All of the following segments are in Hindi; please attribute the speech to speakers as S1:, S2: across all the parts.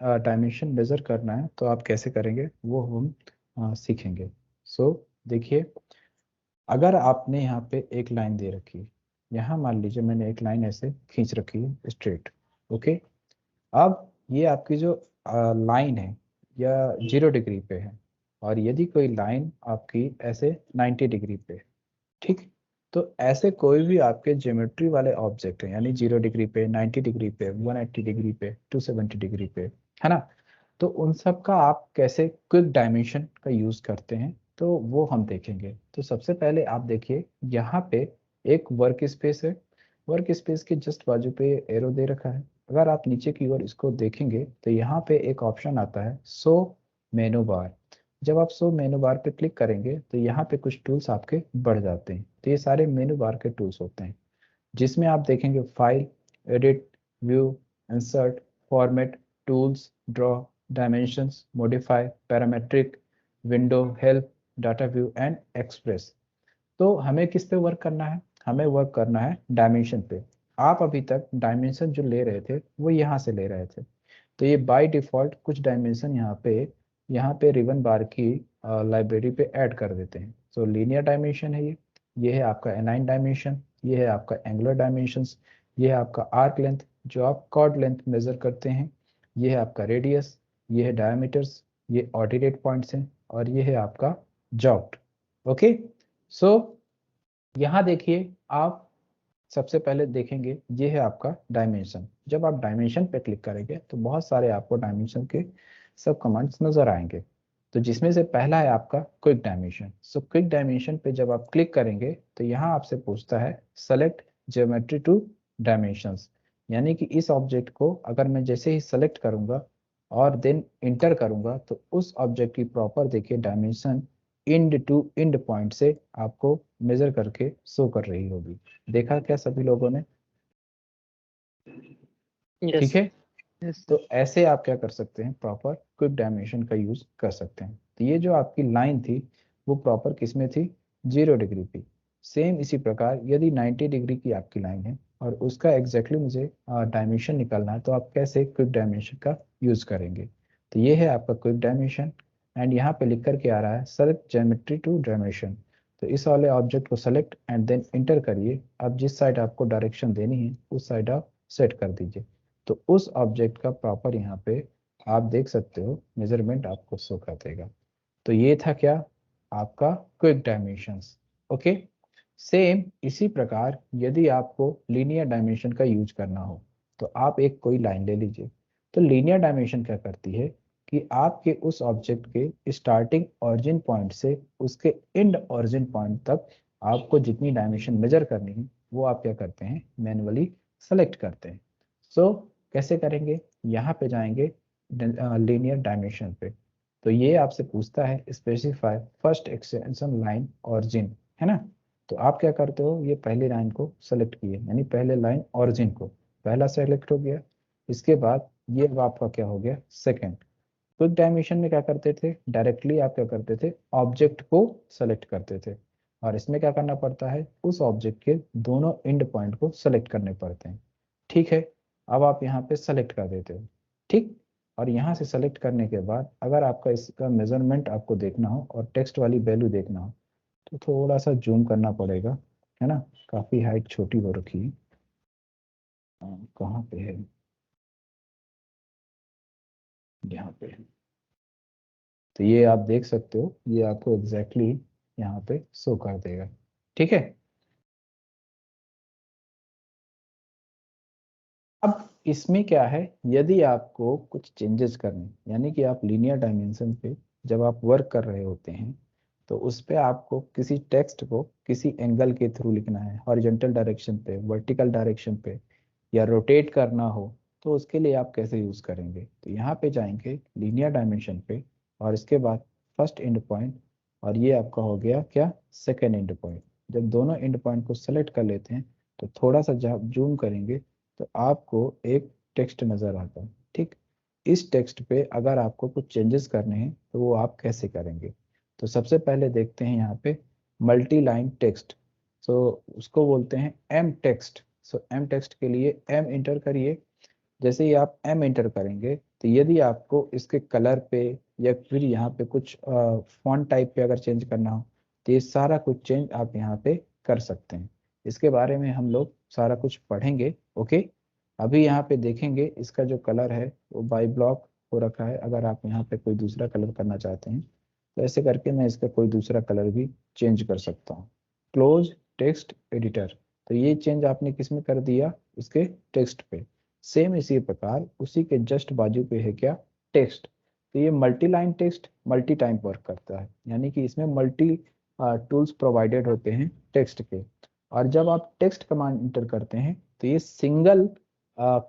S1: डायमेंशन मेज़र करना है तो आप कैसे करेंगे वो हम सीखेंगे। सो देखिए, अगर आपने यहाँ पे एक लाइन दे रखी है, यहाँ मान लीजिए मैंने एक लाइन ऐसे खींच रखी है स्ट्रेट। ओके, अब ये आपकी जो लाइन है या 0 डिग्री पे है, और यदि कोई लाइन आपकी ऐसे 90 डिग्री पे है, ठीक, तो ऐसे कोई भी आपके ज्योमेट्री वाले ऑब्जेक्ट हैं, यानी 0 डिग्री पे, 90 डिग्री पे, 180 डिग्री पे, 270 डिग्री पे, है ना, तो उन सब का आप कैसे क्विक डायमेंशन का यूज करते हैं तो वो हम देखेंगे। तो सबसे पहले आप देखिए, यहाँ पे एक वर्क स्पेस है, वर्क स्पेस के जस्ट बाजू पे एरो दे रखा है। अगर आप नीचे की ओर इसको देखेंगे तो यहाँ पे एक ऑप्शन आता है शो मेनू बार। जब आप शो मेनू बार पे क्लिक करेंगे तो यहाँ पे कुछ टूल्स आपके बढ़ जाते हैं। तो ये सारे मेनू बार के टूल्स होते हैं, जिसमें आप देखेंगे file, edit, view, insert, format, tools, draw, dimensions, modify, parametric, window, help, data view and express. तो हमें किस पे वर्क करना है? हमें वर्क करना है डायमेंशन पे। आप अभी तक डायमेंशन जो ले रहे थे वो यहाँ से ले रहे थे, तो ये बाय डिफॉल्ट कुछ डायमेंशन यहाँ पे रिबन बार की लाइब्रेरी पे ऐड कर देते हैं। सो लीनियर डायमेंशन है ये है आपका एलाइन डायमेंशन, ये है आपका एंगुलर डायमेंशंस, ये है आपका आर्क लेंथ जो आप कॉर्ड लेंथ मेजर करते हैं, ये है आपका रेडियस, ये है डायमीटर्स, ये ऑर्डिनेट पॉइंट्स हैं, और ये है आपका जॉफ्ट। ओके, सो यहाँ देखिए, आप सबसे पहले देखेंगे ये है आपका डायमेंशन। जब आप डायमेंशन पे क्लिक करेंगे तो बहुत सारे आपको डायमेंशन के सब कमांड्स नजर आएंगे। तो जिसमें से पहला है आपका quick dimension. So quick dimension पे जब आप क्लिक करेंगे तो यहाँ आपसे पूछता है सेलेक्ट ज्योमेट्री टू डायमेंशंस, यानी कि इस ऑब्जेक्ट को अगर मैं जैसे ही सेलेक्ट करूंगा और देन इंटर करूंगा तो उस ऑब्जेक्ट की प्रॉपर देखिए dimension end to end point से आपको मेजर करके शो कर रही होगी। देखा क्या सभी लोगों ने?
S2: यस।
S1: ठीक है,
S2: यस
S1: तो
S2: सर।
S1: ऐसे आप क्या कर सकते हैं, प्रॉपर क्विक डायमेंशन का यूज कर सकते हैं। तो ये जो आपकी लाइन थी वो प्रॉपर किस में थी? 0 डिग्री की। सेम इसी प्रकार यदि 90 डिग्री की आपकी लाइन है और उसका एग्जैक्टली मुझे डायमेंशन निकालना है तो आप कैसे क्विक डायमेंशन का यूज करेंगे? तो ये है आपका क्विक डायमेंशन, एंड यहाँ पे लिख करके आ रहा है सेलेक्ट ज्योमेट्री टू डायमेंशन। तो इस वाले ऑब्जेक्ट को सेलेक्ट एंड देन इंटर करिए। अब जिस साइड आपको डायरेक्शन देनी है उस साइड आप सेट कर दीजिए। तो उस ऑब्जेक्ट का प्रॉपर यहाँ पे आप देख सकते हो मेजरमेंट आपको शो कर देगा। तो ये था क्या? आपका क्विक डायमेंशंस। ओके, सेम इसी प्रकार यदि आपको लीनियर डायमेंशन का यूज करना हो तो आप एक कोई लाइन ले लीजिए। तो लीनियर डायमेंशन क्या करती है कि आपके उस ऑब्जेक्ट के स्टार्टिंग ऑरिजिन पॉइंट से उसके एंड ऑरिजिन पॉइंट तक आपको जितनी डायमेंशन मेजर करनी है वो आप क्या करते हैं, मैनुअली सेलेक्ट करते हैं। सो कैसे करेंगे? यहाँ पे जाएंगे लीनियर डायमेंशन पे, तो ये आपसे पूछता है specify first extension line origin, है ना। तो आप क्या करते हो, ये पहली लाइन को सेलेक्ट किए, यानी पहले लाइन ऑरिजिन को पहला सेलेक्ट हो गया। इसके बाद ये अब आपका क्या हो गया, सेकंड। क्विक डायमेंशन में क्या करते थे, डायरेक्टली आप क्या करते थे, ऑब्जेक्ट को सेलेक्ट करते थे, और इसमें क्या करना पड़ता है, उस ऑब्जेक्ट के दोनों एंड पॉइंट को सेलेक्ट करने पड़ते हैं। ठीक है, अब आप यहाँ पे सेलेक्ट कर देते हो, ठीक। और यहाँ से सेलेक्ट करने के बाद अगर आपका इसका मेजरमेंट आपको देखना हो और टेक्स्ट वाली वैल्यू देखना हो तो थोड़ा सा जूम करना पड़ेगा, है ना, काफी हाइट छोटी हो रखी है। कहाँ पे है, यहाँ पे है। तो ये आप देख सकते हो, ये आपको एग्जैक्टली यहाँ पे शो कर देगा। ठीक है, अब इसमें क्या है, यदि आपको कुछ चेंजेस करने, यानी कि आप लीनियर डायमेंशन पे जब आप वर्क कर रहे होते हैं तो उस पे आपको किसी टेक्स्ट को किसी एंगल के थ्रू लिखना है, हॉरिजॉन्टल डायरेक्शन पे, वर्टिकल डायरेक्शन पे, या रोटेट करना हो, तो उसके लिए आप कैसे यूज करेंगे? तो यहाँ पे जाएंगे लीनियर डायमेंशन पे, और इसके बाद फर्स्ट एंड पॉइंट, और ये आपका हो गया क्या, सेकेंड एंड पॉइंट। जब दोनों एंड पॉइंट को सेलेक्ट कर लेते हैं तो थोड़ा सा जब जूम करेंगे तो आपको एक टेक्स्ट नजर आता है, ठीक। इस टेक्स्ट पे अगर आपको कुछ चेंजेस करने हैं तो वो आप कैसे करेंगे? तो सबसे पहले देखते हैं यहाँ पे मल्टी लाइन टेक्स्ट। सो उसको बोलते हैं एम टेक्स्ट। सो एम टेक्स्ट के लिए एम इंटर करिए। जैसे ही आप एम इंटर करेंगे तो यदि आपको इसके कलर पे या फिर यहाँ पे कुछ फॉन्ट टाइप पे अगर चेंज करना हो तो ये सारा कुछ चेंज आप यहाँ पे कर सकते हैं। इसके बारे में हम लोग सारा कुछ पढ़ेंगे। ओके, अभी यहाँ पे देखेंगे इसका जो कलर है वो बाई ब्लॉक हो रखा है। अगर आप यहाँ पे कोई दूसरा कलर करना चाहते हैं तो ऐसे करके मैं इसका कोई दूसरा कलर भी चेंज कर सकता हूँ। क्लोज टेक्स्ट एडिटर, तो ये चेंज आपने किस में कर दिया, इसके टेक्स्ट पे। सेम इसी प्रकार उसी के जस्ट बाजू पे है क्या, टेक्स्ट। तो ये multi line text multi time work करता है, यानी कि इसमें मल्टी टूल्स प्रोवाइडेड होते हैं टेक्स्ट के। और जब आप टेक्स्ट कमांड इंटर करते हैं तो ये सिंगल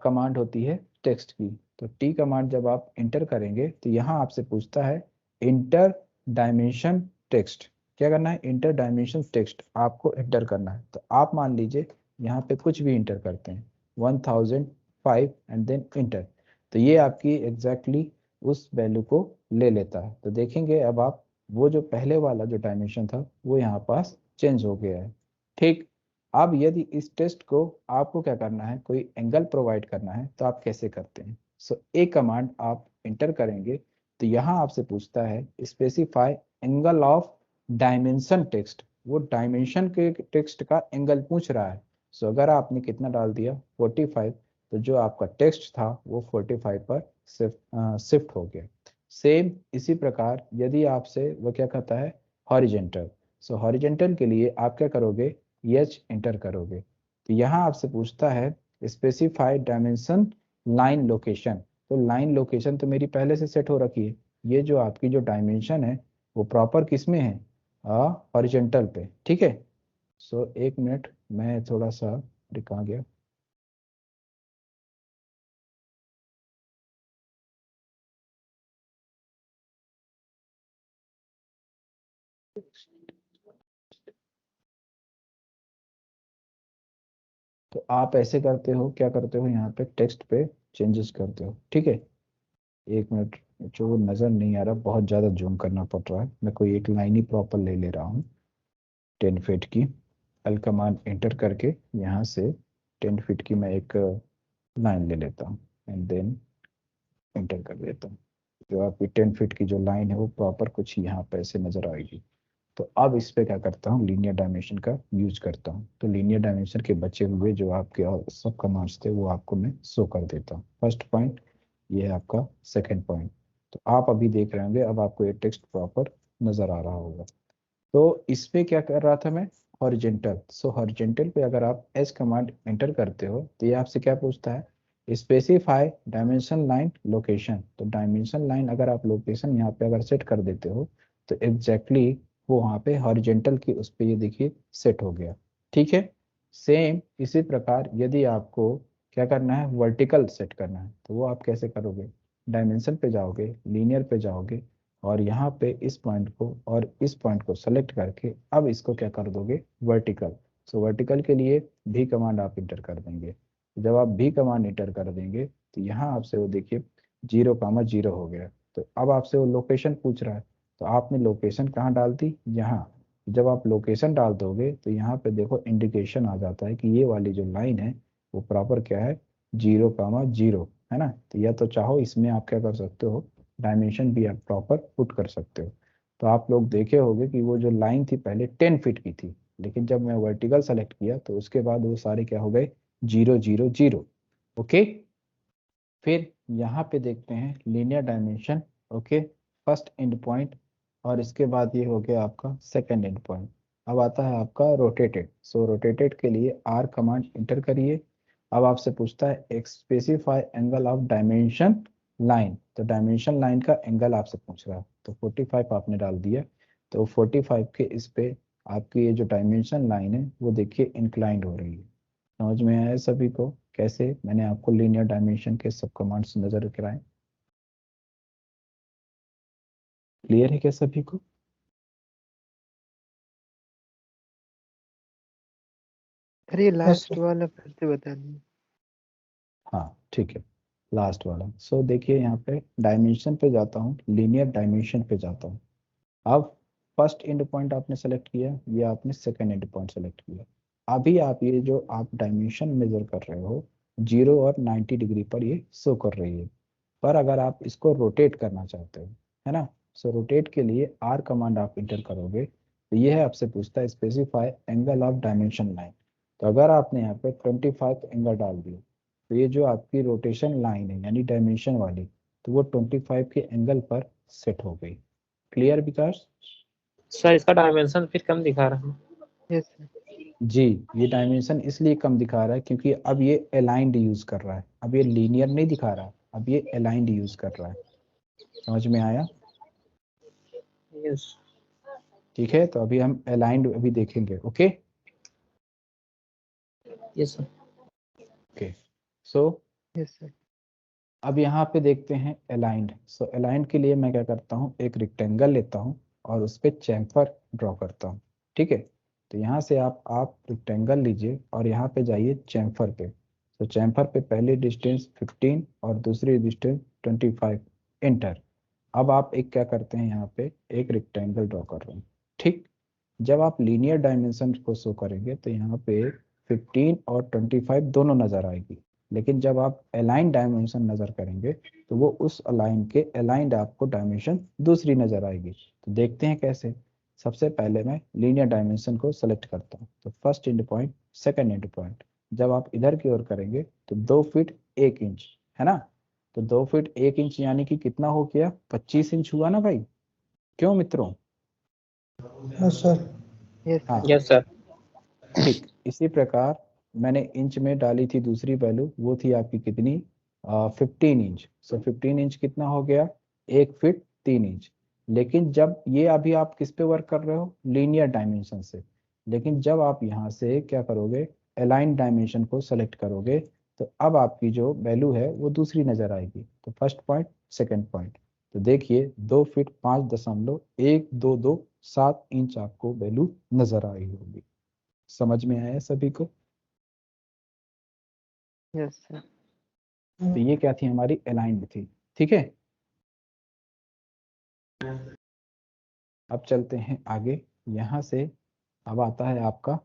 S1: कमांड होती है टेक्स्ट की। तो टी कमांड जब आप इंटर करेंगे तो यहाँ आपसे पूछता है इंटर डायमेंशन टेक्स्ट। क्या करना है, इंटर डायमेंशन टेक्स्ट आपको इंटर करना है। तो आप मान लीजिए यहाँ पे कुछ भी इंटर करते हैं 1005 एंड देन इंटर, तो ये आपकी एग्जैक्टली उस वैल्यू को ले लेता है। तो देखेंगे अब आप वो जो पहले वाला जो डायमेंशन था वो यहाँ पास चेंज हो गया है। ठीक, अब यदि इस टेस्ट को आपको क्या करना है, कोई एंगल प्रोवाइड करना है तो आप कैसे करते हैं। सो ए कमांड आप इंटर करेंगे तो यहाँ आपसे पूछता है specify angle of dimension text. वो डायमेंशन के टेक्स्ट का एंगल पूछ रहा है। सो अगर आपने कितना डाल दिया 45, तो जो आपका टेक्स्ट था वो 45 पर शिफ्ट हो गया। सेम इसी प्रकार यदि आपसे वो क्या कहता है हॉरिजेंटल, सो हॉरिजेंटल के लिए आप क्या करोगे, एच इंटर करोगे। तो यहाँ आपसे पूछता है स्पेसिफाई डायमेंशन लाइन लोकेशन। तो लाइन लोकेशन तो मेरी पहले से सेट हो रखी है। ये जो आपकी जो डायमेंशन है वो प्रॉपर किस में है, हॉरिजेंटल पे। ठीक है, सो एक मिनट मैं थोड़ा सा दिखा गया। तो आप ऐसे करते हो, क्या करते हो, यहाँ पे टेक्स्ट पे चेंजेस करते हो। ठीक है, एक मिनट, जो नज़र नहीं आ रहा, बहुत ज़्यादा जूम करना पड़ रहा है। मैं कोई एक लाइन ही प्रॉपर ले ले रहा हूँ 10 फीट की। एल कमांड एंटर करके यहाँ से 10 फीट की मैं एक लाइन ले लेता हूँ एंड देन एंटर कर देता हूँ। जो आपकी 10 फीट की जो लाइन है वो प्रॉपर कुछ यहाँ पे ऐसे नजर आएगी। तो अब इस पे क्या करता हूँ, लीनियर डायमेंशन का यूज करता हूँ। तो लीनियर डायमेंशन के बचे हुए जो आपके और सब कमांड्स थे वो आपको मैं शो कर देता हूँ। फर्स्ट पॉइंट ये है आपका, सेकंड पॉइंट। तो आप अभी देख रहे होंगे, अब आपको ये टेक्स्ट प्रॉपर नजर आ रहा होगा। तो इस पे क्या कर रहा था मैं, हॉरिजेंटल। सो हॉरिजेंटल पे अगर आप एस कमांड एंटर करते हो तो ये आपसे क्या पूछता है, स्पेसिफाई डायमेंशन लाइन लोकेशन। तो डायमेंशन लाइन अगर आप लोकेशन यहाँ पे अगर सेट कर देते हो तो एग्जैक्टली वो वहाँ पे हॉरिजेंटल की उस पे ये देखिए सेट हो गया। ठीक है, सेम इसी प्रकार यदि आपको क्या करना है, वर्टिकल सेट करना है तो वो आप कैसे करोगे, डायमेंशन पे जाओगे, लीनियर पे जाओगे और यहाँ पे इस पॉइंट को और इस पॉइंट को सेलेक्ट करके अब इसको क्या कर दोगे, वर्टिकल। सो वर्टिकल के लिए भी कमांड आप इंटर कर देंगे। जब आप भी कमांड इंटर कर देंगे तो यहाँ आपसे वो देखिए 0,0 हो गया। तो अब आपसे वो लोकेशन पूछ रहा है, तो आपने लोकेशन कहाँ डाल दी, यहाँ। जब आप लोकेशन डाल दोगे तो यहाँ पे देखो इंडिकेशन आ जाता है कि ये वाली जो लाइन है वो प्रॉपर क्या है, 0,0 है ना। तो या तो चाहो इसमें आप क्या कर सकते हो, डायमेंशन भी आप प्रॉपर पुट कर सकते हो। तो आप लोग देखे होंगे कि वो जो लाइन थी पहले 10 फीट की थी, लेकिन जब मैं वर्टिकल सेलेक्ट किया तो उसके बाद वो सारे क्या हो गए, 0,0,0। ओके, फिर यहाँ पे देखते हैं linear dimension. Okay, first and point और इसके बाद ये हो गया आपका सेकंड एंड पॉइंट। अब आता है आपका रोटेटेड। सो रोटेटेड के लिए आर कमांड इंटर करिए। अब आपसे पूछता है specify angle of dimension line. तो डायमेंशन लाइन का एंगल आपसे पूछ रहा है, तो 45 आपने डाल दिया। तो 45 के इस पे आपकी ये जो डायमेंशन लाइन है वो देखिए इंक्लाइंड हो रही है। समझ में आया सभी को कैसे मैंने आपको लीनियर डायमेंशन के सब कमांड्स नजर कराए, क्लियर है क्या सभी को।
S2: अरे ये
S1: बस,
S2: लास्ट वाला फिर से बता दिए।
S1: हाँ ठीक है, लास्ट वाला। सो देखिए यहाँ पे डायमेंशन पे जाता हूँ, लीनियर डायमेंशन पे जाता हूँ। अब फर्स्ट एंड पॉइंट आपने सेलेक्ट किया, ये आपने सेकंड एंड पॉइंट सेलेक्ट किया। अभी आप ये जो आप डायमेंशन मेजर कर रहे हो 0 और 90 डिग्री पर ये शो कर रही है। 90 डिग्री पर ये शो कर रही है। पर अगर आप इसको रोटेट करना चाहते हो, है ना, सो रोटेट के लिए आर कमांड आप इंटर करोगे तो ये है, आपसे पूछता है specify angle of dimension line. तो अगर आपने यहाँ पे 25 एंगल डाल दिया तो ये जो आपकी रोटेशन लाइन है यानी डायमेंशन वाली, तो वो 25 के एंगल पर सेट हो गई। क्लियर विकास?
S3: सर इसका डायमेंशन फिर कम दिखा रहा है।
S2: Yes sir.
S1: जी, ये डायमेंशन इसलिए कम दिखा रहा है क्योंकि अब ये अलाइंड यूज कर रहा है, अब ये लीनियर नहीं दिखा रहा, अब ये अलाइंड यूज कर रहा है। समझ में आया?
S3: यस।
S1: ठीक है, तो अभी हम अलाइंड अभी देखेंगे। Okay
S3: yes sir.
S1: Okay so
S2: yes sir.
S1: अब यहाँ पे देखते हैं अलाइंड। सो अलाइंड के लिए मैं क्या करता हूँ, एक रेक्टेंगल लेता हूँ और उस पर चैम्फर ड्रॉ करता हूँ। ठीक है, तो यहाँ से आप रेक्टेंगल लीजिए और यहाँ पे जाइए चैम्फर पे। तो चैम्फर पे पहली डिस्टेंस 15 और दूसरी डिस्टेंस 25 एंटर। अब आप एक क्या करते हैं, यहाँ पे एक रेक्टेंगल ड्रॉ कर रहे हैं। ठीक, जब आप लीनियर डायमेंशन को शो करेंगे तो यहाँ पे 15 और 25 दोनों नजर आएगी, लेकिन जब आप अलाइन डायमेंशन नजर करेंगे तो वो उस अलाइन के अलाइंड आपको डायमेंशन दूसरी नजर आएगी। तो देखते हैं कैसे। सबसे पहले मैं लीनियर डायमेंशन को सेलेक्ट करता हूँ, तो first and point, second and point. जब आप इधर की ओर करेंगे तो 2 फीट 1 इंच, है ना, तो 2 फीट 1 इंच यानी कि कितना हो गया, 25 इंच हुआ ना भाई? क्यों मित्रों?
S2: Yes sir. यस
S1: हाँ
S2: सर।
S3: Yes sir.
S1: ठीक, इसी प्रकार मैंने इंच में डाली थी दूसरी वैल्यू, वो थी आपकी कितनी, 15 इंच। सो 15 इंच कितना हो गया, 1 फीट 3 इंच। लेकिन जब ये अभी आप किस पे वर्क कर रहे हो, लीनियर डायमेंशन से, लेकिन जब आप यहाँ से क्या करोगे, अलाइन डायमेंशन को सेलेक्ट करोगे तो अब आपकी जो वैल्यू है वो दूसरी नजर आएगी। तो फर्स्ट पॉइंट, सेकंड पॉइंट, तो देखिए 2 फीट 5.122 इंच आपको वैल्यू नजर आई होगी। समझ में आया सभी को?
S2: Yes sir.
S1: तो ये क्या थी, हमारी अलाइंड थी। ठीक है, अब चलते हैं आगे। यहाँ से अब आता है आपका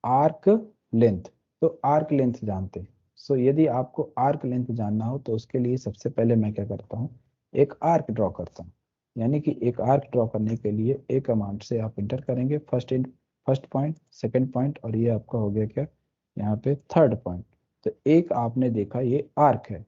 S1: आर्क लेंथ। तो आर्क लेंथ जानते हैं। सो यदि आपको आर्क लेंथ जानना हो तो उसके लिए सबसे पहले मैं क्या करता हूँ, एक आर्क ड्रॉ करता हूँ। यानी कि एक आर्क ड्रॉ करने के लिए एक अमाउंट से आप इंटर करेंगे, फर्स्ट पॉइंट, सेकंड पॉइंट, और ये आपका हो गया क्या, यहाँ पे थर्ड पॉइंट। तो एक आपने देखा ये आर्क है।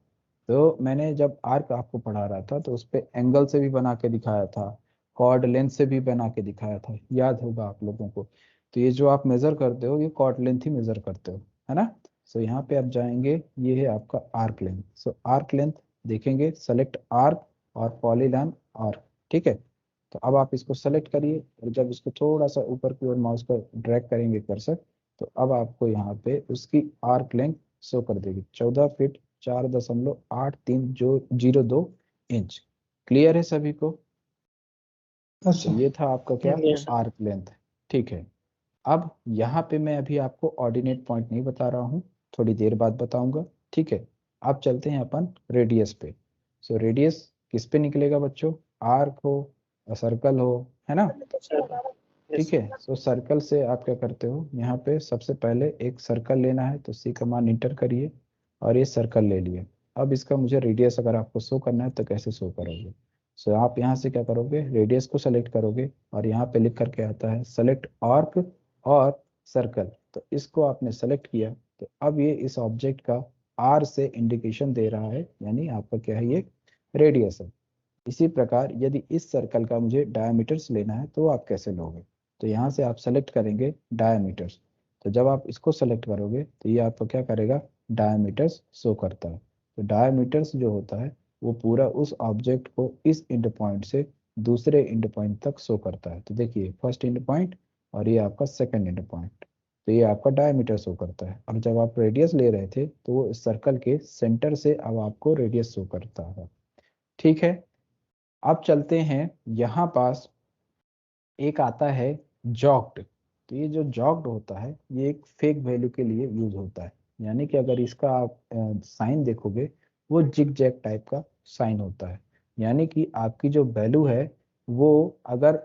S1: तो मैंने जब आर्क आपको पढ़ा रहा था तो उस पे एंगल से भी बना के दिखाया था, कॉर्ड लेंथ से भी बना के दिखाया था, याद होगा आप लोगों को। तो ये जो आप मेजर करते हो ये कॉर्ड लेंथ ही मेजर करते हो, है ना। सो यहाँ पे आप जाएंगे, ये है आपका आर्क लेंथ। सो आर्क लेंथ देखेंगे, सेलेक्ट आर्क और पॉलीलाइन आर्क। ठीक है, तो अब आप इसको सेलेक्ट करिए और जब इसको थोड़ा सा ऊपर की ओर माउस पर ड्रैग करेंगे कर्सर, तो अब आपको यहाँ पे उसकी आर्क लेंथ शो कर देगी, 14 फीट 4.83 जो 02 इंच। क्लियर है सभी को? तो ये था आपका क्या,
S3: यस सर।
S1: Arc length. ठीक है, अब यहाँ पे मैं अभी आपको ऑर्डिनेट पॉइंट नहीं बता रहा हूँ, थोड़ी देर बाद बताऊंगा। ठीक है, अब चलते हैं अपन रेडियस पे। सो रेडियस किस पे निकलेगा बच्चों, आर्क हो या सर्कल हो, है ना।
S3: यस।
S1: ठीक है, सो सर्कल से आप क्या करते हो, यहाँ पे सबसे पहले एक सर्कल लेना है, तो सी कमांड इंटर करिए और ये सर्कल ले लिए। अब इसका मुझे रेडियस अगर आपको शो करना है तो कैसे शो करोगे, सो आप यहाँ से क्या करोगे, रेडियस को सेलेक्ट करोगे और यहाँ पे लिख करके आता है सेलेक्ट आर्क और सर्कल। तो इसको आपने सेलेक्ट किया तो अब ये इस ऑब्जेक्ट का आर से इंडिकेशन दे रहा है, यानी आपका क्या है, ये रेडियस है। इसी प्रकार यदि इस सर्कल का मुझे डायमीटर्स लेना है तो आप कैसे लोगे, तो यहाँ से आप सेलेक्ट करेंगे डायमीटर्स। तो जब आप इसको सेलेक्ट करोगे तो ये आपको क्या करेगा, डायमीटर्स शो करता है। तो डायमीटर्स जो होता है वो पूरा उस ऑब्जेक्ट को इस एंड पॉइंट से दूसरे एंड पॉइंट तक शो करता है। तो देखिए फर्स्ट एंड पॉइंट और ये आपका सेकंड एंड पॉइंट, तो ये आपका डायमीटर शो करता है। और जब आप रेडियस ले रहे थे तो वो सर्कल के सेंटर से अब आपको रेडियस शो करता है। ठीक है, अब चलते हैं यहाँ पास, एक आता है जॉक्ड। तो ये जो जॉक्ड होता है ये एक फेक वैल्यू के लिए यूज होता है, यानी कि अगर इसका आप साइन देखोगे वो जिग जैग टाइप का साइन होता है। यानी कि आपकी जो वैल्यू है वो अगर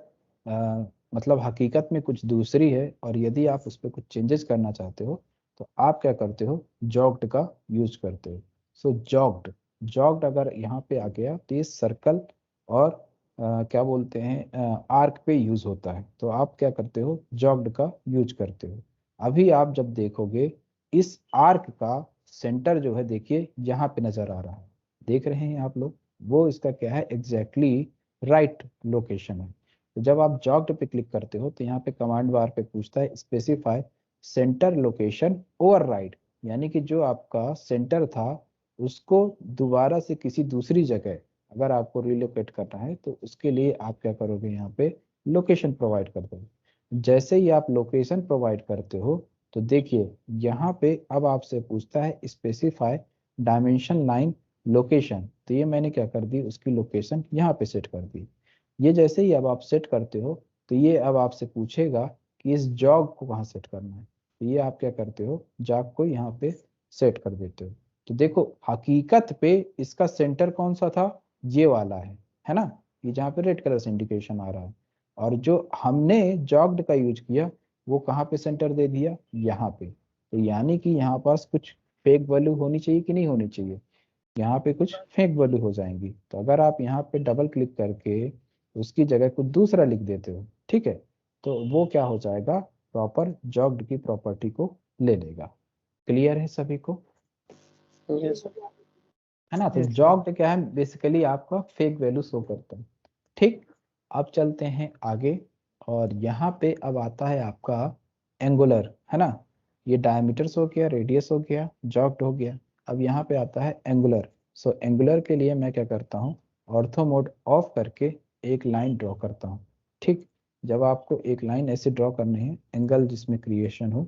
S1: मतलब हकीकत में कुछ दूसरी है और यदि आप उस पर कुछ चेंजेस करना चाहते हो तो आप क्या करते हो, जॉक्ड का यूज करते हो। सो जॉक्ड जॉग्ड अगर यहाँ पे आ गया तो ये सर्कल और क्या बोलते हैं आर्क पे यूज होता है, तो आप क्या करते हो, जॉग्ड का यूज करते हो। अभी आप जब देखोगे इस आर्क का सेंटर जो है, देखिए यहाँ पे नजर आ रहा है, देख रहे हैं आप लोग, वो इसका क्या है, एग्जैक्टली राइट लोकेशन है। तो जब आप जॉग्ड पे क्लिक करते हो तो यहाँ पे कमांड बार पे पूछता है specify centre location over right, यानी कि जो आपका सेंटर था उसको दोबारा से किसी दूसरी जगह अगर आपको रिलोकेट करना है तो उसके लिए आप क्या करोगे, यहाँ पे लोकेशन प्रोवाइड कर दोगे। जैसे ही आप लोकेशन प्रोवाइड करते हो तो देखिए यहाँ पे अब आपसे पूछता है स्पेसिफाई डायमेंशन लाइन लोकेशन, तो ये मैंने क्या कर दी, उसकी लोकेशन यहाँ पे सेट कर दी। ये जैसे ही अब आप सेट करते हो तो ये अब आपसे पूछेगा कि इस जॉग को कहाँ सेट करना है, तो ये आप क्या करते हो, जॉग को यहाँ पे सेट कर देते हो। तो देखो हकीकत पे इसका सेंटर कौन सा था, ये वाला है ना, ये जहाँ पे रेड कलर से इंडिकेशन आ रहा है। और जो हमने जॉग्ड का यूज किया वो कहाँ पे सेंटर दे दिया, यहाँ पे। तो यानी कि यहाँ पास कुछ फेक वैल्यू होनी चाहिए कि नहीं होनी चाहिए, यहाँ पे कुछ फेक वैल्यू हो जाएंगी। तो अगर आप यहाँ पे डबल क्लिक करके उसकी जगह कुछ दूसरा लिख देते हो, ठीक है, तो वो क्या हो जाएगा, प्रॉपर जॉग्ड की प्रॉपर्टी को ले लेगा। क्लियर है सभी को,
S3: यस सर।
S1: है ना। तो
S2: Yes, sir.
S1: जॉग्ड क्या है, बेसिकली आपका फेक वैल्यू शो करता है। ठीक, अब चलते हैं आगे, और यहाँ पे अब आता है आपका एंगुलर, है ना। ये डायमीटर्स हो गया, रेडियस हो गया, जॉग्ड हो गया। अब यहाँ पे आता है एंगुलर। सो एंगुलर के लिए मैं क्या करता हूँ, ऑर्थो मोड ऑफ करके एक लाइन ड्रॉ करता हूँ। ठीक, जब आपको एक लाइन ऐसे ड्रॉ करनी है एंगल जिसमें क्रिएशन हो,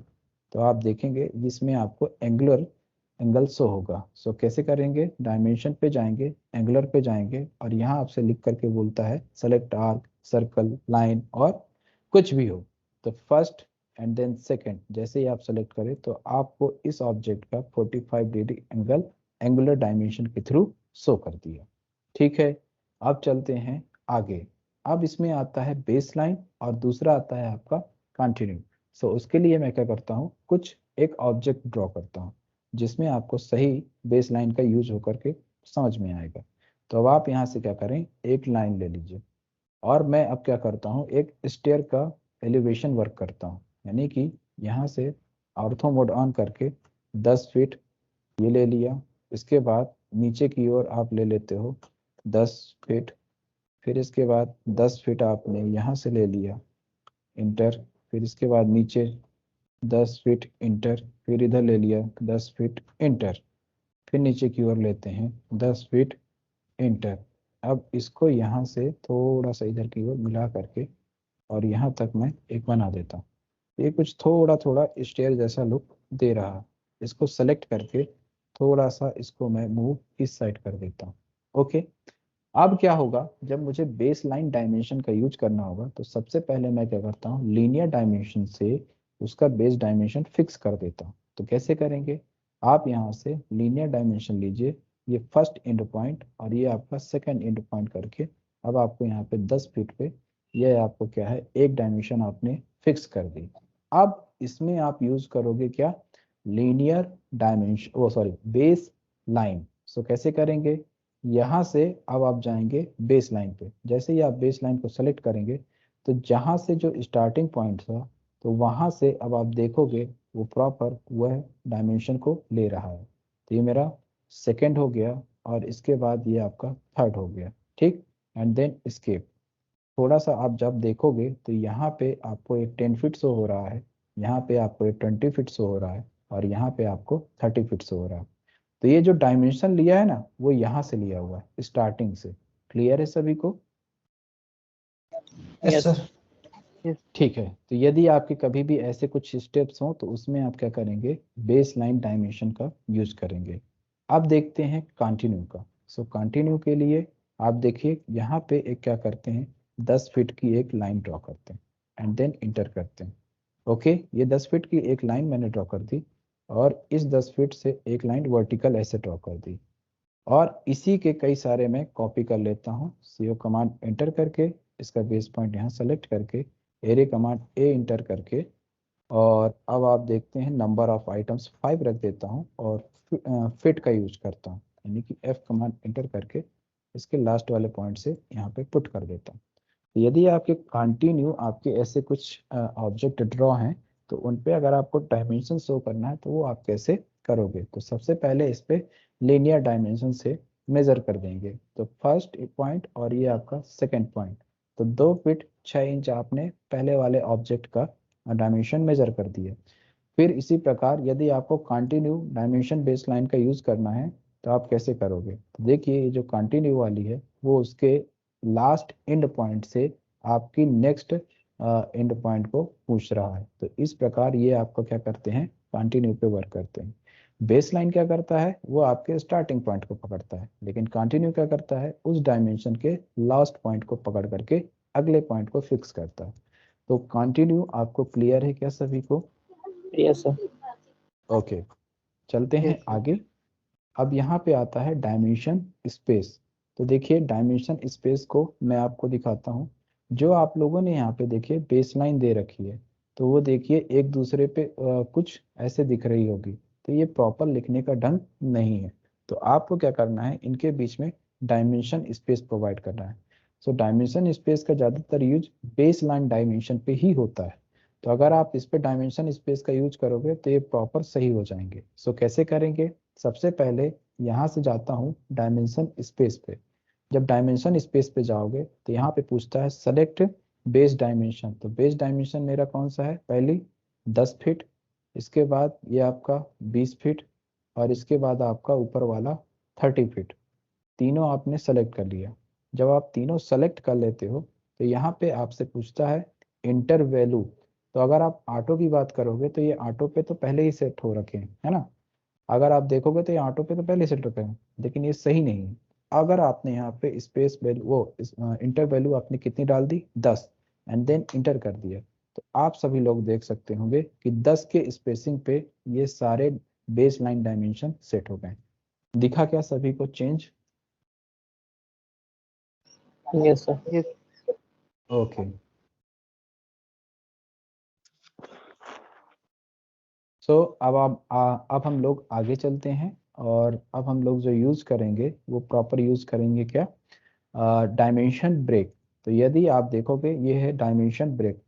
S1: तो आप देखेंगे जिसमें आपको एंगुलर एंगल शो होगा। सो कैसे करेंगे, डायमेंशन पे जाएंगे, एंगुलर पे जाएंगे, और यहाँ आपसे लिख करके बोलता है सेलेक्ट आर्क, सर्कल, लाइन और कुछ भी हो। तो फर्स्ट एंड देन सेकंड जैसे ही आप सेलेक्ट करें तो आपको इस ऑब्जेक्ट का 45 डिग्री एंगल एंगुलर डायमेंशन के थ्रू शो कर दिया। ठीक है, अब चलते हैं आगे। अब इसमें आता है बेस लाइन और दूसरा आता है आपका कंटिन्यू। सो उसके लिए मैं क्या करता हूँ, कुछ एक ऑब्जेक्ट ड्रॉ करता हूँ जिसमें आपको सही बेस लाइन का यूज होकर के समझ में आएगा। तो अब आप यहाँ से क्या करें, एक लाइन ले लीजिए, और मैं अब क्या करता हूँ, एक स्टेयर का एलिवेशन वर्क करता हूँ, यानी कि यहाँ से ऑर्थो मोड ऑन करके 10 फीट ये ले लिया। इसके बाद नीचे की ओर आप ले लेते हो 10 फीट, फिर इसके बाद 10 फीट आपने यहाँ से ले लिया, इंटर। फिर इसके बाद नीचे 10 फीट इंटर, फिर इधर ले लिया 10 फीट इंटर, फिर नीचे की ओर लेते हैं 10 फीट इंटर। अब इसको यहाँ से थोड़ा सा इधर की ओर मिला करके और यहाँ तक मैं एक बना देता हूँ। ये कुछ थोड़ा थोड़ा स्टेयर जैसा लुक दे रहा है। इसको सेलेक्ट करके थोड़ा सा इसको मैं मूव इस साइड कर देता हूँ। ओके, अब क्या होगा, जब मुझे बेस लाइन डायमेंशन का यूज करना होगा तो सबसे पहले मैं क्या करता हूँ, लीनियर डायमेंशन से उसका बेस डायमेंशन फिक्स कर देता हूँ। तो कैसे करेंगे, आप यहाँ से लीनियर डायमेंशन लीजिए, ये फर्स्ट एंड पॉइंट और ये आपका सेकंड एंड पॉइंट करके अब आपको यहाँ पे 10 फीट पे ये आपको क्या है, एक डायमेंशन आपने फिक्स कर दी। अब इसमें आप यूज करोगे क्या, लीनियर डायमेंशन, ओ सॉरी, बेस लाइन। सो कैसे करेंगे, यहाँ से अब आप जाएंगे बेस लाइन पे। जैसे ही आप बेस लाइन को सेलेक्ट करेंगे तो जहाँ से जो स्टार्टिंग पॉइंट था तो वहाँ से अब आप देखोगे वो प्रॉपर वह डायमेंशन को ले रहा है। तो ये मेरा सेकंड हो गया और इसके बाद ये आपका थर्ड हो गया। ठीक, एंड देन स्केप। थोड़ा सा आप जब देखोगे तो यहाँ पे आपको एक 10 फीट शो हो रहा है, यहाँ पे आपको एक 20 फीट शो हो रहा है, और यहाँ पे आपको 30 फीट शो हो रहा है। तो ये जो डायमेंशन लिया है ना वो यहाँ से लिया हुआ है स्टार्टिंग से। क्लियर है सभी को,
S2: Yes,
S3: yes
S2: sir.
S3: Sir.
S2: Yes.
S1: ठीक है। तो यदि आपके कभी भी ऐसे कुछ स्टेप्स हों तो उसमें आप क्या करेंगे, बेस लाइन डायमेंशन का यूज करेंगे। अब देखते हैं कंटिन्यू का। सो कंटिन्यू के लिए आप देखिए यहाँ पे एक क्या करते हैं, 10 फीट की एक लाइन ड्रॉ करते हैं एंड देन इंटर करते हैं। ओके, ये 10 फीट की एक लाइन मैंने ड्रॉ कर दी और इस 10 फीट से एक लाइन वर्टिकल ऐसे ड्रॉ कर दी, और इसी के कई सारे मैं कॉपी कर लेता हूँ। सीओ कमांड एंटर करके इसका बेस पॉइंट यहाँ सेलेक्ट करके एरे कमांड ए इंटर करके, और अब आप देखते हैं नंबर ऑफ आइटम्स 5 रख देता हूँ और फिट का यूज करता हूँ। यानी कि F कमांड एंटर करके इसके लास्ट वाले पॉइंट से यहाँ पे पुट कर देता हूँ। यदि आपके कंटिन्यू आपके ऐसे कुछ ऑब्जेक्ट ड्रॉ हैं तो उन पे अगर आपको डायमेंशन शो करना है तो वो आप कैसे करोगे, तो सबसे पहले इस पे लीनियर डायमेंशन से मेजर कर देंगे। तो फर्स्ट पॉइंट और ये आपका सेकंड पॉइंट, तो 2 फीट 6 इंच आपने पहले वाले ऑब्जेक्ट का डायमेंशन मेजर कर दिया। फिर इसी प्रकार यदि आपको कंटिन्यू डायमेंशन बेस लाइन का यूज करना है तो आप कैसे करोगे, तो देखिए ये जो कंटिन्यू वाली है वो उसके लास्ट एंड पॉइंट से आपकी नेक्स्ट एंड पॉइंट को पूछ रहा है। तो इस प्रकार ये आपको क्या करते हैं, कंटिन्यू पे वर्क करते हैं। बेस लाइन क्या करता है, वो आपके स्टार्टिंग पॉइंट को पकड़ता है, लेकिन कंटिन्यू क्या करता है, उस डायमेंशन के लास्ट पॉइंट को पकड़ करके अगले पॉइंट को फिक्स करता है। तो कंटिन्यू आपको क्लियर है क्या सभी को?
S3: Yes sir.
S1: ओके, चलते हैं
S2: Yes, sir.
S1: आगे। अब यहाँ पे आता है डायमेंशन स्पेस। तो देखिए डायमेंशन स्पेस को मैं आपको दिखाता हूँ। जो आप लोगों ने यहाँ पे देखिए बेसलाइन दे रखी है, तो वो देखिए एक दूसरे पे कुछ ऐसे दिख रही होगी, तो ये प्रॉपर लिखने का ढंग नहीं है। तो आपको क्या करना है, इनके बीच में डायमेंशन स्पेस प्रोवाइड करना है। सो डायमेंशन स्पेस का ज़्यादातर यूज बेसलाइन डायमेंशन पे ही होता है। तो अगर आप इस पे डायमेंशन स्पेस का यूज करोगे तो ये प्रॉपर सही हो जाएंगे। सो कैसे करेंगे, सबसे पहले यहाँ से जाता हूँ डायमेंशन स्पेस पे। जब डायमेंशन स्पेस पे जाओगे तो यहाँ पे पूछता है सेलेक्ट बेस डायमेंशन। तो बेस डायमेंशन मेरा कौन सा है, पहली 10 फीट, इसके बाद ये आपका 20 फीट, और इसके बाद आपका ऊपर वाला 30 फीट। तीनों आपने सेलेक्ट कर लिया। जब आप तीनों सेलेक्ट कर लेते हो तो यहाँ पे आपसे पूछता है इंटर वैल्यू। तो अगर आप ऑटो की बात करोगे तो ये ऑटो पे तो पहले ही सेट हो रखे हैं, है ना। अगर आप देखोगे तो ये ऑटो पे तो पहले सेट रखे हैं, लेकिन ये सही नहीं है। अगर आपने यहाँ पे स्पेस वैल्यू वो इंटर वैल्यू आपने कितनी डाल दी, 10, एंड देन इंटर कर दिया, तो आप सभी लोग देख सकते होंगे कि 10 के स्पेसिंग पे ये सारे बेस लाइन डायमेंशन सेट हो गए। दिखा क्या सभी को change?
S3: Yes sir.
S2: Yes,
S1: okay, so अब हम लोग आगे चलते हैं, और अब हम लोग जो यूज करेंगे वो प्रॉपर यूज करेंगे क्या, डायमेंशन ब्रेक। तो यदि आप देखोगे ये है डायमेंशन ब्रेक।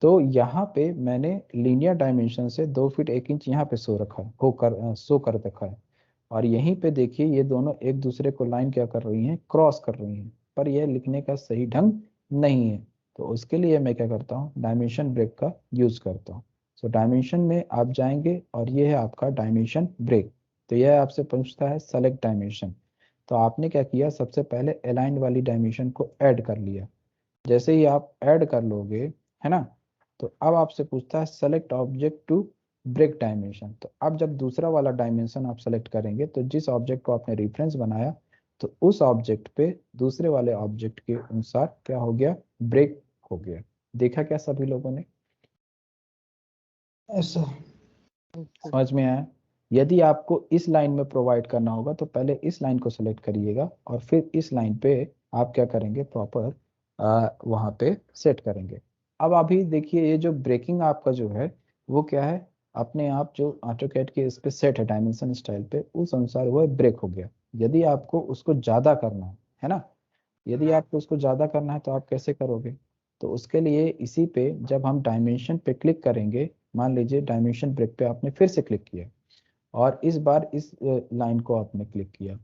S1: तो यहाँ पे मैंने लीनियर डायमेंशन से 2 फीट 1 इंच यहाँ पे शो कर रखा है। और यहीं पे देखिए ये दोनों एक दूसरे को लाइन क्या कर रही हैं, क्रॉस कर रही हैं, पर यह लिखने का सही ढंग नहीं है। तो उसके लिए मैं क्या करता हूँ, डायमेंशन ब्रेक का यूज करता हूँ। सो डायमेंशन में आप जाएंगे और ये है आपका डायमेंशन ब्रेक। तो यह आपसे पूछता है सेलेक्ट डायमेंशन। तो आपने क्या किया, सबसे पहले अलाइंड वाली डायमेंशन को ऐड कर लिया। जैसे ही आप ऐड कर लोगे, है ना, तो अब आपसे पूछता है select object to break dimension. तो अब जब दूसरा वाला डायमेंशन आप सेलेक्ट करेंगे तो जिस ऑब्जेक्ट को आपने रेफरेंस बनाया, तो उस ऑब्जेक्ट पे दूसरे वाले ऑब्जेक्ट के अनुसार क्या हो गया, ब्रेक हो गया। देखा क्या सभी लोगों ने?
S2: yes, sir.
S1: समझ में आया? यदि आपको इस लाइन में प्रोवाइड करना होगा तो पहले इस लाइन को सेलेक्ट करिएगा और फिर इस लाइन पे आप क्या करेंगे, प्रॉपर वहां पे सेट करेंगे। अब अभी देखिए ये जो ब्रेकिंग आपका जो है वो क्या है, अपने आप जो ऑटोकैड के इस पे सेट है डायमेंशन स्टाइल पे, उस अनुसार वो ब्रेक हो गया। यदि आपको उसको ज्यादा करना है ना, यदि आपको उसको ज्यादा करना है तो आप कैसे करोगे, तो उसके लिए इसी पे जब हम डायमेंशन पे क्लिक करेंगे, मान लीजिए डायमेंशन ब्रेक पे आपने फिर से क्लिक किया और इस बार इस लाइन को आपने क्लिक किया,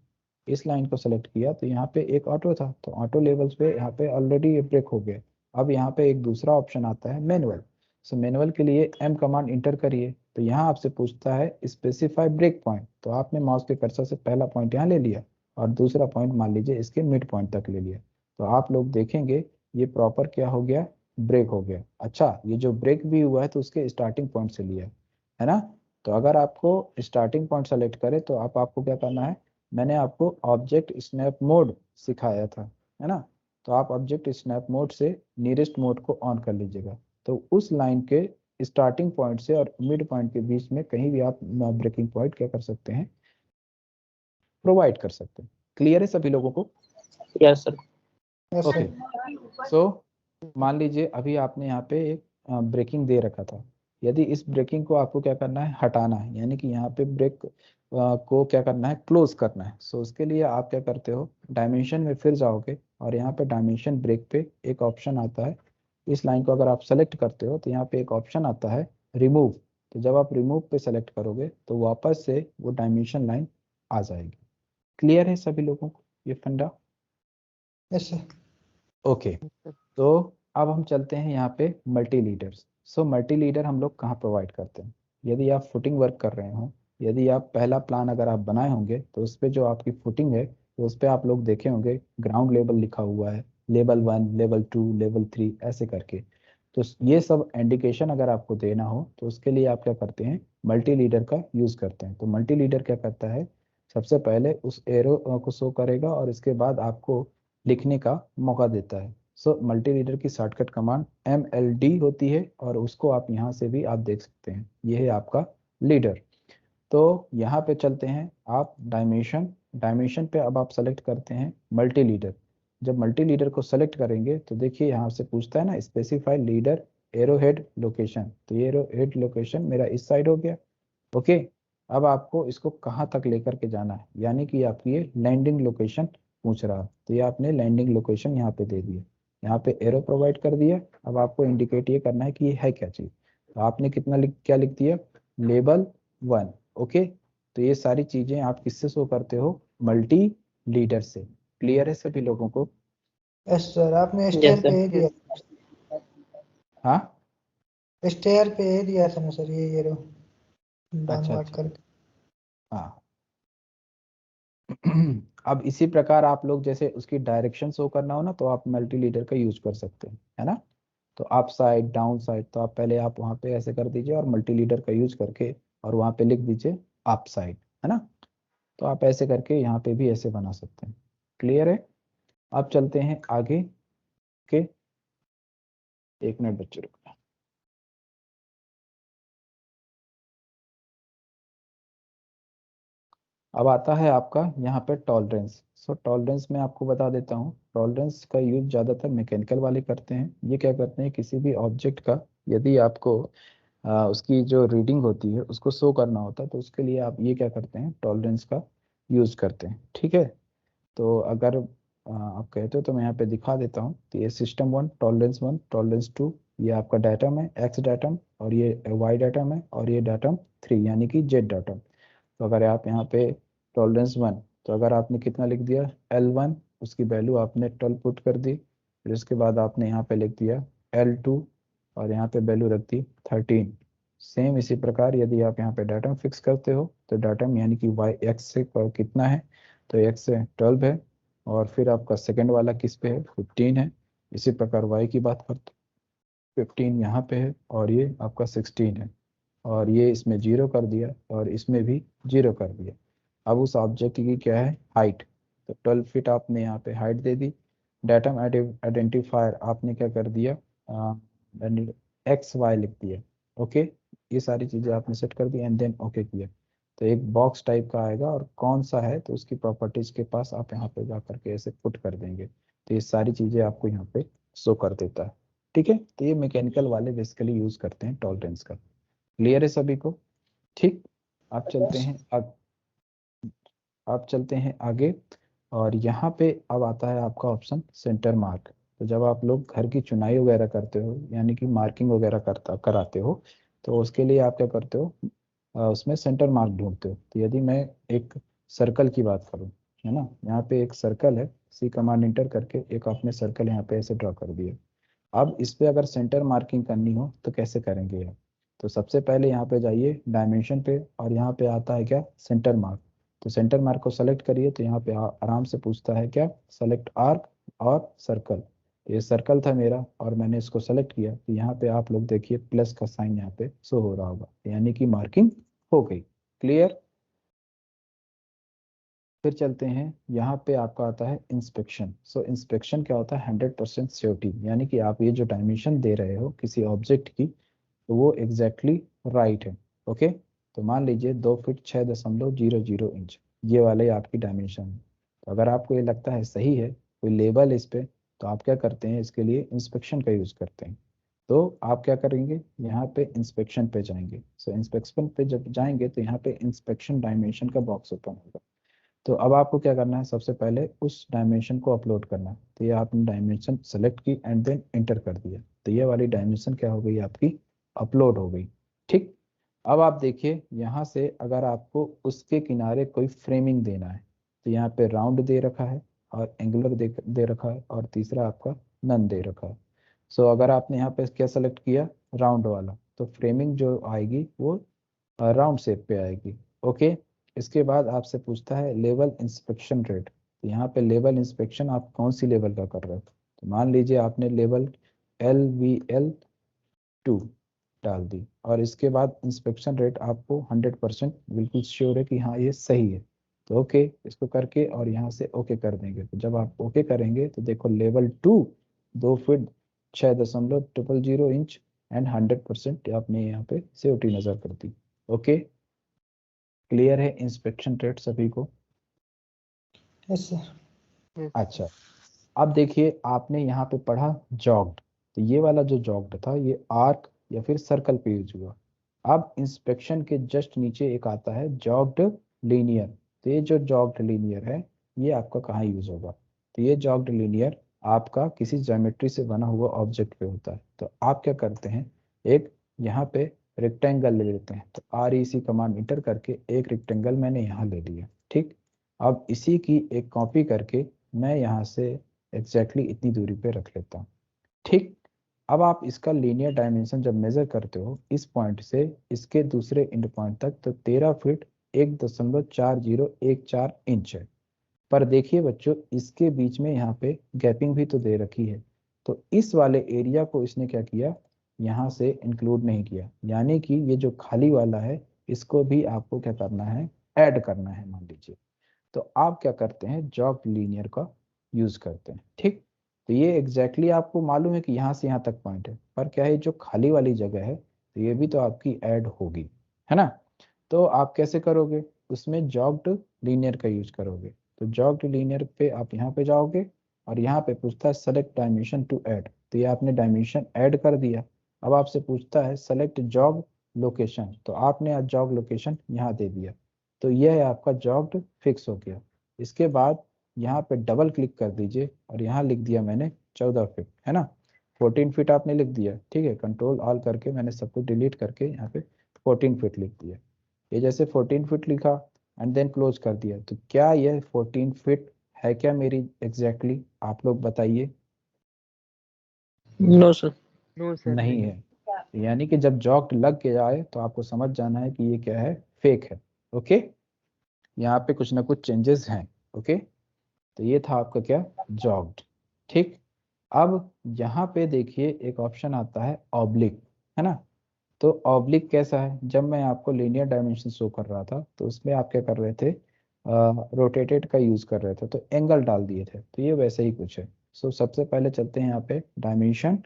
S1: इस लाइन को सेलेक्ट किया, तो यहाँ पे एक ऑटो था, तो ऑटो लेवल्स पे यहाँ पे ऑलरेडी ये ब्रेक हो गया। अब यहाँ पे एक दूसरा ऑप्शन आता है मैनुअल। सो मैनुअल के लिए एम कमांड इंटर करिए। तो यहाँ आपसे पूछता है स्पेसिफाई ब्रेक पॉइंट। तो आपने माउस के कर्सर से पहला पॉइंट यहाँ ले लिया और दूसरा पॉइंट मान लीजिए इसके मिड पॉइंट तक ले लिया। तो आप लोग देखेंगे ये प्रॉपर क्या हो गया, ब्रेक हो गया। अच्छा, ये जो ब्रेक भी हुआ है तो उसके स्टार्टिंग पॉइंट से लिया है ना। तो अगर आपको स्टार्टिंग पॉइंट सेलेक्ट करे तो आपको क्या करना है, मैंने आपको ऑब्जेक्ट स्नैप मोड सिखाया था, है ना। तो आप ऑब्जेक्ट स्नैप मोड से नियरेस्ट मोड को ऑन कर लीजिएगा। तो उस लाइन के स्टार्टिंग पॉइंट से और मिड पॉइंट के बीच में कहीं भी आप ब्रेकिंग पॉइंट क्या कर सकते हैं, प्रोवाइड कर सकते हैं। क्लियर है सभी लोगों को?
S3: Yes sir.
S2: Yes,
S1: okay,
S2: sir.
S1: सो मान लीजिए अभी आपने यहाँ पे एक ब्रेकिंग दे रखा था। यदि इस ब्रेकिंग को आपको क्या करना है, हटाना है, यानी कि यहाँ पे ब्रेक को क्या करना है, क्लोज करना है। सो उसके लिए आप क्या करते हो, डायमेंशन में फिर जाओगे और यहाँ पे डायमेंशन ब्रेक पे एक ऑप्शन आता है। इस लाइन को अगर आप सेलेक्ट करते हो तो यहाँ पे एक ऑप्शन आता है रिमूव। तो जब आप रिमूव पे सेलेक्ट करोगे तो वापस से वो डायमेंशन लाइन आ जाएगी। क्लियर है सभी लोगों को ये फंडा?
S2: Yes sir.
S1: ओके। तो अब हम चलते हैं यहाँ पे multi leaders. So multi leader हम लोग कहाँ प्रोवाइड करते हैं? यदि आप फुटिंग वर्क कर रहे हो, यदि आप पहला प्लान अगर आप बनाए होंगे तो उस पे जो आपकी फुटिंग है तो उस पे आप लोग देखे होंगे ग्राउंड लेवल लिखा हुआ है, लेवल 1, लेवल 2, लेवल 3 ऐसे करके। तो ये सब इंडिकेशन अगर आपको देना हो तो उसके लिए आप क्या करते हैं, मल्टी लीडर का यूज करते हैं। तो मल्टी लीडर क्या करता है, सबसे पहले उस एरो को शो करेगा और इसके बाद आपको लिखने का मौका देता है। सो मल्टी लीडर की शॉर्टकट कमांड MLD होती है और उसको आप यहाँ से भी आप देख सकते हैं, ये है आपका लीडर। तो यहाँ पे चलते हैं आप डायमेंशन। डायमेंशन पे अब आप सेलेक्ट करते हैं मल्टी लीडर। जब मल्टी लीडर को सेलेक्ट करेंगे तो देखिए यहाँ से पूछता है ना specify leader arrow head location. तो ये एरो हेड लोकेशन मेरा इस साइड हो गया। ओके। अब आपको इसको कहाँ तक लेकर के जाना है, यानी कि आपकी ये लैंडिंग लोकेशन पूछ रहा है। तो ये आपने लैंडिंग लोकेशन यहाँ पे दे दिया, यहाँ पे एरो प्रोवाइड कर दिया। अब आपको इंडिकेट ये करना है कि ये है क्या चीज़। तो आपने क्या लिख दिया, लेबल 1। ओके। तो ये सारी चीजें आप किससे शो करते हो, मल्टी लीडर से। क्लियर है सभी लोगों को?
S2: यस सर, आपने
S3: यस
S2: स्टेयर पे
S3: सर।
S2: ए दिया।
S1: हाँ।
S2: स्टेयर पे ए दिया था ना सर, ये रो डाउन
S1: अच्छा
S2: मार्क
S1: अच्छा।
S2: करके।
S1: हाँ। अब इसी प्रकार आप लोग जैसे उसकी डायरेक्शन शो करना हो ना तो आप मल्टी लीडर का यूज कर सकते हैं, है ना। तो अप साइड डाउन साइड, तो आप पहले आप वहाँ पे ऐसे कर दीजिए और मल्टी लीडर का यूज करके और वहाँ पे लिख दीजिए अप साइड, है ना। तो आप ऐसे करके यहाँ पे भी ऐसे बना सकते हैं। क्लियर है? अब चलते हैं आगे के। 1 मिनट बच्चे रुको। अब आता है आपका यहाँ पे टॉलरेंस। सो टॉलरेंस मैं आपको बता देता हूँ, टॉलरेंस का यूज ज़्यादातर मैकेनिकल वाले करते हैं। ये क्या करते हैं, किसी भी ऑब्जेक्ट का यदि आपको उसकी जो रीडिंग होती है उसको शो करना होता है तो उसके लिए आप ये क्या करते हैं, टॉलरेंस का यूज करते हैं। ठीक है। तो अगर आप कहते हो तो मैं यहाँ पे दिखा देता हूँ। तो ये सिस्टम 1 टॉलरेंस 1, टॉलरेंस 2 ये आपका डाटम है, एक्स डाटम, और ये वाई डाटम है, और ये डाटम 3 यानी कि जेड डाटम। तो अगर आप यहाँ पे टॉलरेंस 1, तो अगर आपने कितना लिख दिया L1, उसकी वैल्यू आपने 12 पुट कर दी। फिर उसके बाद आपने यहाँ पे लिख दिया L2 और यहाँ पे वैल्यू रख दी 13। सेम इसी प्रकार यदि आप यहाँ पे डाटम फिक्स करते हो तो डाटम यानी कि वाई एक्स से पर कितना है, तो एक्स से 12 है। और फिर आपका सेकंड वाला किस पे है, 15 है। इसी प्रकार वाई की बात करते 15 यहाँ पे है और ये आपका 16 है। और ये इसमें जीरो कर दिया और इसमें भी जीरो कर दिया। अब उस ऑब्जेक्ट की क्या है, हाइट। तो 12 फीट आपने यहाँ पे हाइट दे दी। डाटम आइडेंटिफायर आपने क्या कर दिया, XY लिख दिया। ओके। ये सारी चीज़ें आपने सेट कर दी एंड देन ओके किया। तो एक बॉक्स टाइप का आएगा और कौन सा है तो उसकी प्रॉपर्टीज के पास आप यहाँ पे जा करके ऐसे पुट कर देंगे तो ये सारी चीज़ें आपको यहाँ पे शो कर देता है। ठीक है। तो ये मैकेनिकल वाले बेसिकली यूज करते हैं टॉलरेंस का। क्लियर है सभी को? ठीक। आप चलते हैं आप चलते हैं आगे। और यहाँ पे अब आता है आपका ऑप्शन सेंटर मार्क। तो जब आप लोग घर की चुनाई वगैरह करते हो यानी कि मार्किंग वगैरह कराते हो तो उसके लिए आप क्या करते हो, उसमें सेंटर मार्क ढूंढते हो। तो यदि मैं एक सर्कल की बात करूँ, है ना, यहाँ पे एक सर्कल है, सी कमांड इंटर करके एक आपने सर्कल यहाँ पे ऐसे ड्रॉ कर दिया। अब इस पे अगर सेंटर मार्किंग करनी हो तो कैसे करेंगे आप? तो सबसे पहले यहाँ पे जाइए डायमेंशन पे और यहाँ पे आता है क्या, सेंटर मार्क। तो सेंटर मार्क को सेलेक्ट करिए तो यहाँ पे आराम से पूछता है क्या, सेलेक्ट आर्क और सर्कल। ये सर्कल था मेरा और मैंने इसको सेलेक्ट किया तो यहाँ पे आप लोग देखिए प्लस का साइन यहाँ पे शो हो रहा होगा, यानी कि मार्किंग हो गई। क्लियर? फिर चलते हैं यहाँ पे आपका आता है इंस्पेक्शन। सो इंस्पेक्शन क्या होता है, 100% श्योरिटी, यानी कि आप ये जो डायमेंशन दे रहे हो किसी ऑब्जेक्ट की तो वो एग्जैक्टली राइट है। ओके। तो मान लीजिए 2 फीट 6.00 इंच ये वाले आपकी डायमेंशन है। तो अगर आपको ये लगता है सही है, कोई लेबल इस पे, तो आप क्या करते हैं, इसके लिए इंस्पेक्शन का यूज करते हैं। तो आप क्या करेंगे, यहाँ पे इंस्पेक्शन पे जाएंगे। सो इंस्पेक्शन पे जब जाएंगे तो यहाँ पे इंस्पेक्शन डायमेंशन का बॉक्स ओपन होगा। तो अब आपको क्या करना है, सबसे पहले उस डायमेंशन को अपलोड करना है। तो ये आपने डायमेंशन सेलेक्ट की एंड देन इंटर कर दिया, तो ये वाली डायमेंशन क्या हो गई आपकी, अपलोड हो गई। ठीक। अब आप देखिए यहाँ से अगर आपको उसके किनारे कोई फ्रेमिंग देना है, तो यहाँ पे राउंड दे रखा है और एंगुलर दे रखा है और तीसरा आपका नन दे रखा है। सो अगर आपने यहाँ पे क्या सेलेक्ट किया, राउंड वाला, तो फ्रेमिंग जो आएगी वो राउंड शेप पे आएगी। ओके। इसके बाद आपसे पूछता है लेवल इंस्पेक्शन रेट। तो यहाँ पे लेवल इंस्पेक्शन आप कौन सी लेवल का कर रहे हो, तो मान लीजिए आपने लेवल LVL 2 डाल दी और इसके बाद इंस्पेक्शन रेट आपको 100% बिल्कुल श्योर है कि हाँ ये सही है। तो ओके इसको करके और यहाँ से ओके कर देंगे। तो जब आप ओके करेंगे तो देखो लेवल 2 2 फीट 6.000 इंच एंड 100% आपने यहाँ पे COT नजर कर दी। ओके, क्लियर है इंस्पेक्शन रेट सभी को।
S2: Yes sir.
S3: Yes.
S1: अच्छा, अब देखिए आपने यहाँ पे पढ़ा जॉग्ड, तो ये वाला जो जॉग्ड था ये आर्क या फिर सर्कल पे यूज हुआ। अब इंस्पेक्शन के जस्ट नीचे एक आता है जॉग्ड लीनियर। तो ये जो जॉग्ड लीनियर है ये आपका कहाँ यूज होगा, तो ये जॉग्ड लीनियर आपका किसी ज्योमेट्री से बना हुआ ऑब्जेक्ट पे होता है। तो आप क्या करते हैं, एक यहाँ पे रेक्टेंगल ले लेते हैं। तो REC कमांड इंटर करके एक रेक्टेंगल मैंने यहाँ ले लिया। ठीक। अब इसी की एक कॉपी करके मैं यहाँ से इतनी दूरी पे रख लेता हूँ। ठीक। अब आप इसका लीनियर डायमेंशन जब मेजर करते हो इस पॉइंट से इसके दूसरे एंड पॉइंट तक, तो 13 फीट 1.4014 इंच है। पर देखिए बच्चों इसके बीच में यहाँ पे गैपिंग भी तो दे रखी है। तो इस वाले एरिया को इसने क्या किया, यहाँ से इंक्लूड नहीं किया, यानी कि ये जो खाली वाला है इसको भी आपको क्या करना है, ऐड करना है मान लीजिए। तो आप क्या करते हैं, जॉब लीनियर का यूज करते हैं। ठीक। तो ये एग्जैक्टली आपको मालूम है कि यहाँ से यहाँ तक पॉइंट है, पर क्या है जो खाली वाली जगह है तो ये भी तो आपकी ऐड होगी, है ना। तो आप कैसे करोगे, उसमें जॉग्ड लीनियर का यूज करोगे। तो जॉग्ड लीनियर पे आप यहाँ पे जाओगे और यहाँ पे पूछता है सेलेक्ट डायमेंशन टू ऐड, तो ये आपने डायमेंशन ऐड कर दिया। अब आपसे पूछता है सेलेक्ट जॉब लोकेशन, तो आपने जॉब लोकेशन यहाँ दे दिया। तो यह है आपका जॉब्ड फिक्स हो गया। इसके बाद यहाँ पे डबल क्लिक कर दीजिए और यहाँ लिख दिया मैंने 14 फीट, है ना। 14 फीट आपने लिख दिया, ठीक है। कंट्रोल ऑल करके मैंने सब कुछ डिलीट करके यहाँ पे 14 फीट लिख दिया। ये जैसे 14 फीट लिखा एंड देन क्लोज कर दिया, तो क्या यह 14 फीट है क्या मेरी एग्जैक्टली आप लोग बताइए।
S3: No, sir.
S4: नो सर
S1: नहीं है। यानी कि जब जॉक लग के जाए तो आपको समझ जाना है कि ये क्या है, फेक है। ओके, यहाँ पे कुछ ना कुछ चेंजेस हैं। ओके, तो ये था आपका क्या, जॉग्ड। ठीक। अब यहाँ पे देखिए एक ऑप्शन आता है ऑब्लिक, है ना। तो ऑब्लिक कैसा है, जब मैं आपको लीनियर डायमेंशन शो कर रहा था तो उसमें आप क्या कर रहे थे, रोटेटेड का यूज कर रहे थे तो एंगल डाल दिए थे। तो ये वैसे ही कुछ है। सो सबसे पहले चलते हैं यहाँ पे डायमेंशन,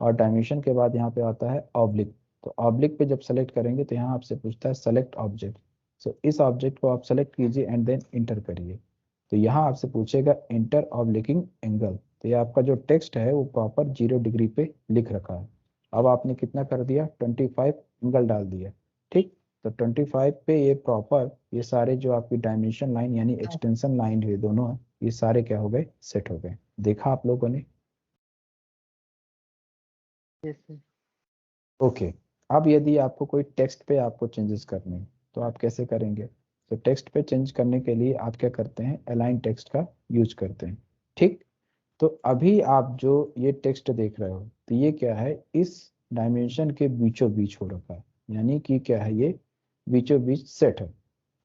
S1: और डायमेंशन के बाद यहाँ पे आता है ऑब्लिक। तो ऑब्लिक पे जब सेलेक्ट करेंगे तो यहाँ आपसे पूछता है सेलेक्ट ऑब्जेक्ट। सो इस ऑब्जेक्ट को आप सेलेक्ट कीजिए एंड देन इंटर करिए। तो यहाँ आपसे पूछेगा इंटर ऑब्लिकिंग एंगल। तो ये आपका जो टेक्स्ट है वो प्रॉपर 0 डिग्री पे लिख रखा है। अब आपने कितना कर दिया, 25 एंगल डाल दिया। ठीक। तो 25 पे ये प्रॉपर ये सारे जो आपकी डायमेंशन लाइन यानी एक्सटेंशन लाइन है दोनों है, ये सारे क्या हो गए, सेट हो गए। देखा आप लोगों ने।
S4: Yes sir
S1: okay. अब यदि आपको कोई टेक्स्ट पे आपको चेंजेस करने हैं तो आप कैसे करेंगे, तो टेक्स्ट पे चेंज करने के लिए आप क्या करते हैं, अलाइन टेक्स्ट का यूज करते हैं। ठीक। तो अभी आप जो ये टेक्स्ट देख रहे हो तो ये क्या है, इस डायमेंशन के बीचों बीच हो रखा है, यानी कि क्या है, ये बीचों बीच सेट है।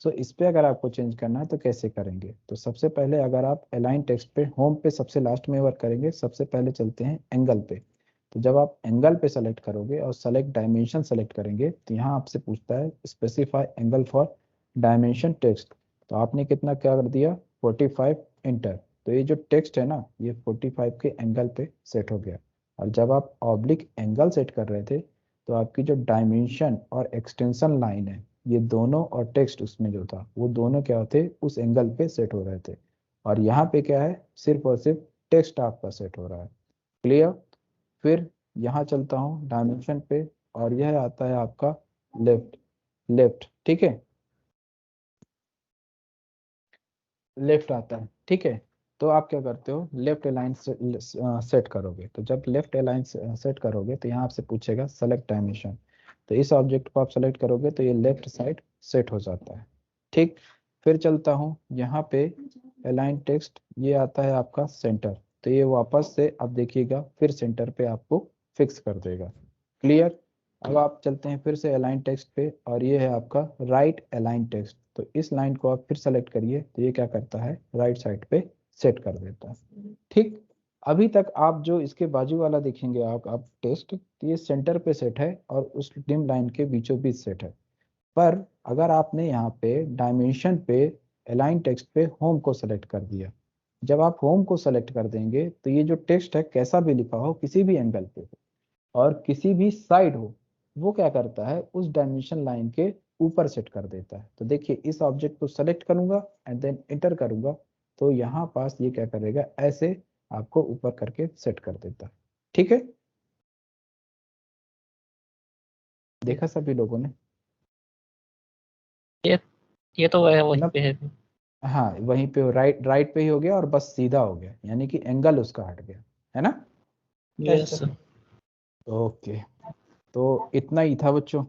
S1: सो इस पे अगर आपको चेंज करना है तो कैसे करेंगे, तो सबसे पहले अगर आप अलाइन टेक्स्ट पे होम पे सबसे लास्ट में वर्क करेंगे, सबसे पहले चलते हैं एंगल पे। तो जब आप एंगल पे सेलेक्ट करोगे और सेलेक्ट डायमेंशन सेलेक्ट करेंगे तो यहाँ आपसे पूछता है specify angle for dimension text. तो आपने कितना क्या कर दिया, 45 इंटर। तो ये जो टेक्स्ट है ना ये 45 के एंगल पे सेट हो गया। और जब आप ऑब्लिक एंगल सेट कर रहे थे तो आपकी जो डायमेंशन और एक्सटेंशन लाइन है ये दोनों और टेक्स्ट उसमें जो था वो दोनों क्या होते, उस एंगल पे सेट हो रहे थे। और यहाँ पे क्या है, सिर्फ और सिर्फ टेक्स्ट आपका सेट हो रहा है। क्लियर। फिर यहाँ चलता हूँ डायमेंशन पे, और यह आता है आपका लेफ्ट, लेफ्ट, ठीक है, लेफ्ट आता है, ठीक है। तो आप क्या करते हो, लेफ्ट अलाइन सेट करोगे। तो जब लेफ्ट अलाइन सेट करोगे तो यहाँ आपसे पूछेगा सेलेक्ट डायमेंशन। तो इस ऑब्जेक्ट को आप सेलेक्ट करोगे तो ये लेफ्ट साइड सेट हो जाता है, ठीक। फिर चलता हूँ यहाँ पे अलाइन टेक्स्ट, ये आता है आपका सेंटर। तो ये वापस से अब देखिएगा फिर सेंटर पे आपको फिक्स कर देगा, क्लियर। अब आप चलते हैं फिर से अलाइन टेक्स्ट पे, और ये है आपका राइट अलाइन टेक्स्ट। तो इस लाइन को आप फिर सेलेक्ट करिए, तो ये क्या करता है, राइट साइड पे सेट कर देता है, ठीक। अभी तक आप जो इसके बाजू वाला देखेंगे आप टेस्ट, तो ये सेंटर पे सेट है और उस डिम लाइन के बीचों बीच सेट है। पर अगर आपने यहाँ पे डायमेंशन पे अलाइन टेक्स्ट पे होम को सेलेक्ट कर दिया, जब आप होम को सेलेक्ट कर देंगे तो ये जो टेक्स्ट है कैसा भी लिखा हो, किसी भी एंगल पे हो और किसी भी साइड हो, वो क्या करता है उस डायमेंशन लाइन के ऊपर सेट कर देता है। तो देखिए इस ऑब्जेक्ट को सेलेक्ट करूंगा एंड देन एंटर करूंगा, तो यहाँ पास ये क्या करेगा, ऐसे आपको ऊपर करके सेट कर देता है, ठीक है। देखा सभी लोगों ने?
S3: ये ये तो है, वहीं
S1: मतलब
S3: पे है।
S1: हाँ, वहीं पे राइट राइट पे ही हो गया और बस सीधा हो गया, यानी कि एंगल उसका हट गया, है ना।
S3: Yes
S2: sir.
S3: सर।
S1: ओके, तो इतना ही था बच्चों।